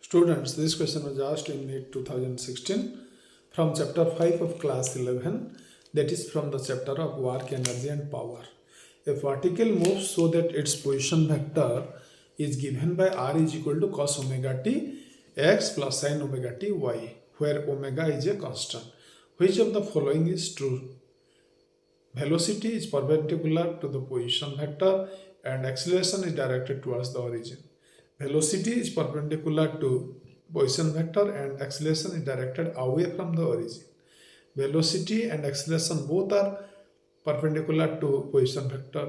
Students, this question was asked in NEET 2016 from chapter 5 of class 11, that is from the chapter of work, energy and power. A particle moves so that its position vector is given by r is equal to cos omega t x plus sin omega t y, where omega is a constant. Which of the following is true? Velocity is perpendicular to the position vector and acceleration is directed towards the origin. Velocity is perpendicular to position vector and acceleration is directed away from the origin. Velocity and acceleration both are perpendicular to position vector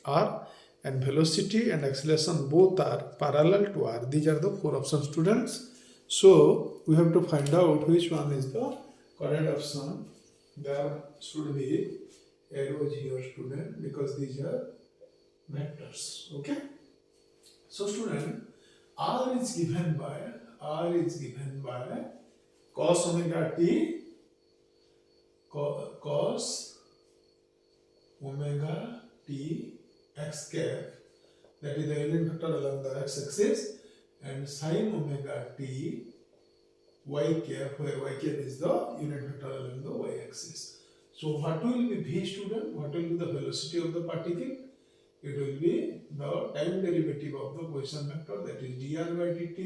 r, and velocity and acceleration both are parallel to r. These are the four options, students. So we have to find out which one is the correct option. There should be arrows here, student, because these are vectors. Okay. So student, r is given by cos omega t cos omega t x cap, that is the unit vector along the x axis, and sin omega t y cap, where y cap is the unit vector along the y axis. So what will be v, student? What will be the velocity of the particle? It will be the time derivative of the position vector, that is dr by dt.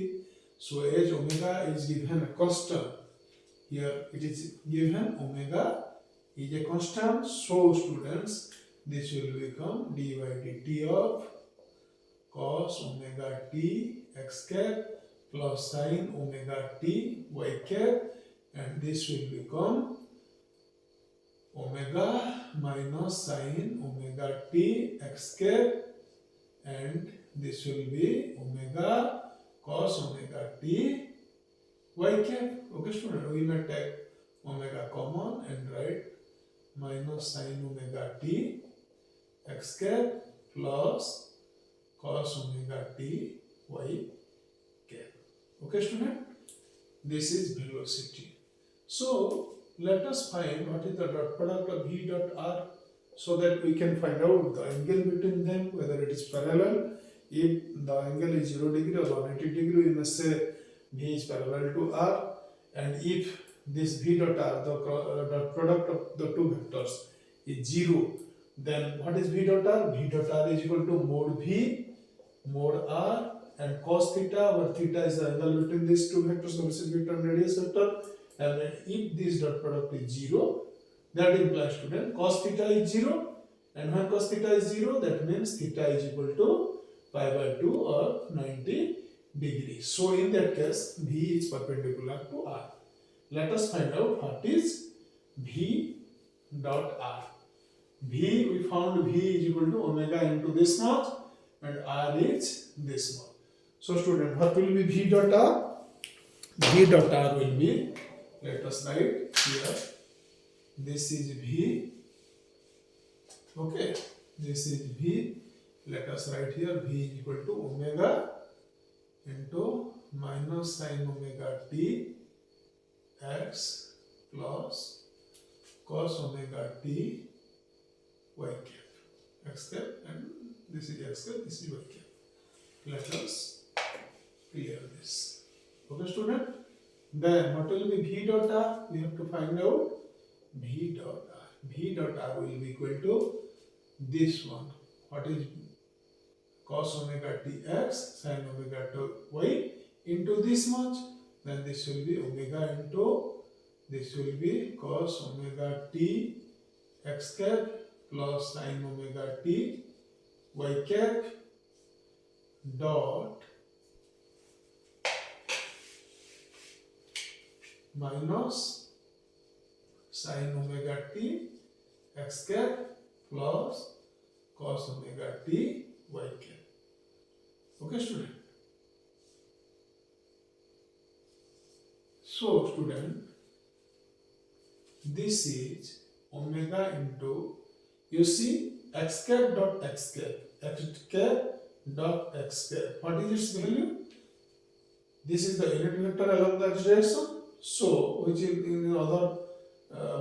So as omega is given a constant, here it is given omega is a constant. So students, this will become d by dt of cos omega t x cap plus sin omega t y cap, and this will become omega minus sin omega t x cap, and this will be omega cos omega t y cap. Okay, student, we may take omega common and write minus sin omega t x cap plus cos omega t y cap. Okay, student, this is velocity. So let us find what is the dot product of v dot r, so that we can find out the angle between them, whether it is parallel. If the angle is 0 degree or 180 degree, we must say v is parallel to r. And if this v dot r, the dot product of the two vectors, is 0, then what is v dot r? V dot r is equal to mod v mod r, and cos theta, where theta is the angle between these two vectors, the basis vector and radius vector. And if this dot product is 0, that implies, student, cos theta is 0, and when cos theta is 0, that means theta is equal to pi by 2 or 90 degrees. So in that case, v is perpendicular to r. Let us find out what is v dot r. V, we found v is equal to omega into this much, and r is this much. So student, what will be v dot r? V dot r will be, let us write here, this is v, okay, this is v, let us write here v is equal to omega into minus sin omega t x plus cos omega t y cap, x cap, and this is x cap, this is y cap. Let us clear this. Okay, student? Then what will be v dot r? We have to find out v dot r. V dot r will be equal to this one. What is cos omega t x sin omega t y into this much? Then this will be omega into, this will be cos omega t x cap plus sin omega t y cap dot minus sin omega t x cap plus cos omega t y cap. Okay, student? So, student, this is omega into, you see, x cap dot x cap, x cap dot x cap. What is its value? This is the unit vector along the x direction. So, which in other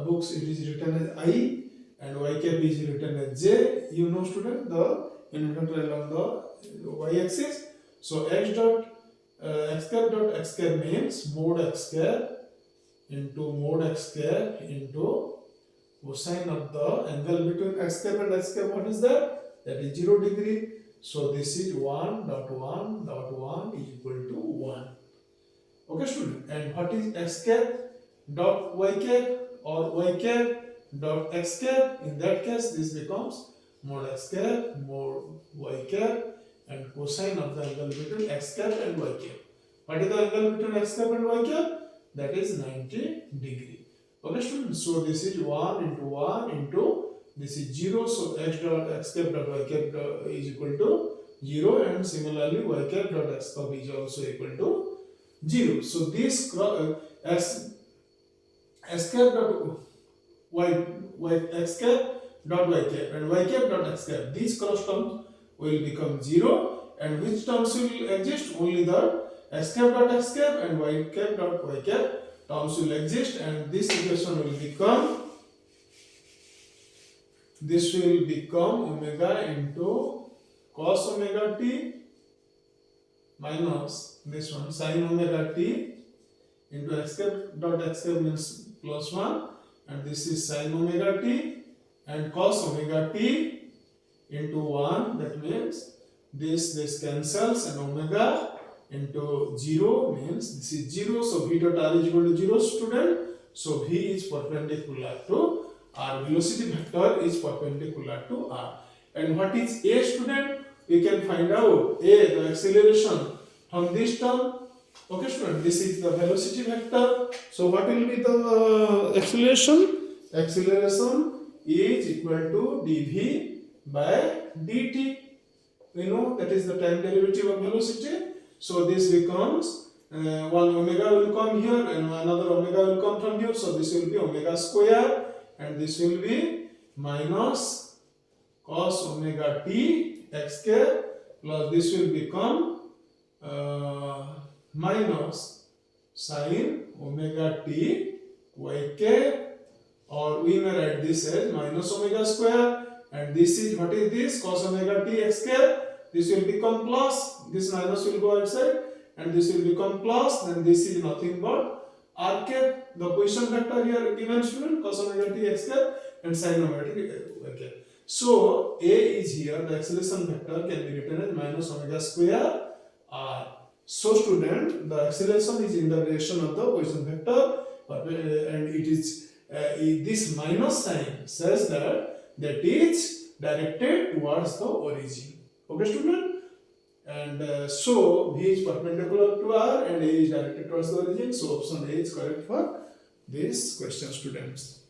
books it is written as I, and y cap is written as j. You know, student, the unit vector along the y axis. So x dot x cap dot x cap means mod x cap into mod x cap into cosine of the angle between x cap and x cap. What is that? That is 0 degree. So this is 1 dot 1 dot 1 is equal to 1. Okay, student. And what is x cap dot y cap or y cap dot x cap? In that case, this becomes mod x cap mod y cap and cosine of the angle between x cap and y cap. What is the angle between x cap and y cap? That is 90 degree. Okay, students. So this is 1 into 1 into this is 0. So x dot x cap dot y cap is equal to 0, and similarly y cap dot x cap is also equal to 0. So this x cap dot y x cap dot y cap and y cap dot x cap, these cross terms will become 0, and which terms will exist? Only the x cap dot x cap and y cap dot y cap terms will exist, and this equation will become omega into cos omega t minus this one sin omega t into x cap dot x cap means plus 1, and this is sin omega t, and cos omega t into 1, that means this cancels, and omega into 0 means this is 0. So v dot r is equal to 0, student. So v is perpendicular to r, velocity vector is perpendicular to r. And what is a, student? We can find out a, the acceleration from this term. Okay, student, this is the velocity vector. So what will be the acceleration? Acceleration is equal to dv by dt. We know that is the time derivative of velocity. So this becomes one omega will come here and another omega will come from here. So this will be omega square, and this will be minus cos omega t x cap, plus this will become minus sin omega t y cap, or we may write this as minus omega square, and this is, what is this? Cos omega t x cap. This will become plus, this minus will go outside, and this will become plus, then this is nothing but r cap, the position vector here given, student, cos omega t x cap and sin omega t y cap. So a is here, the acceleration vector can be written as minus omega square r. So student, the acceleration is in the direction of the position vector, and it is this minus sign says that is directed towards the origin. Okay, student, and so v is perpendicular to r and a is directed towards the origin. So option A is correct for this question, students.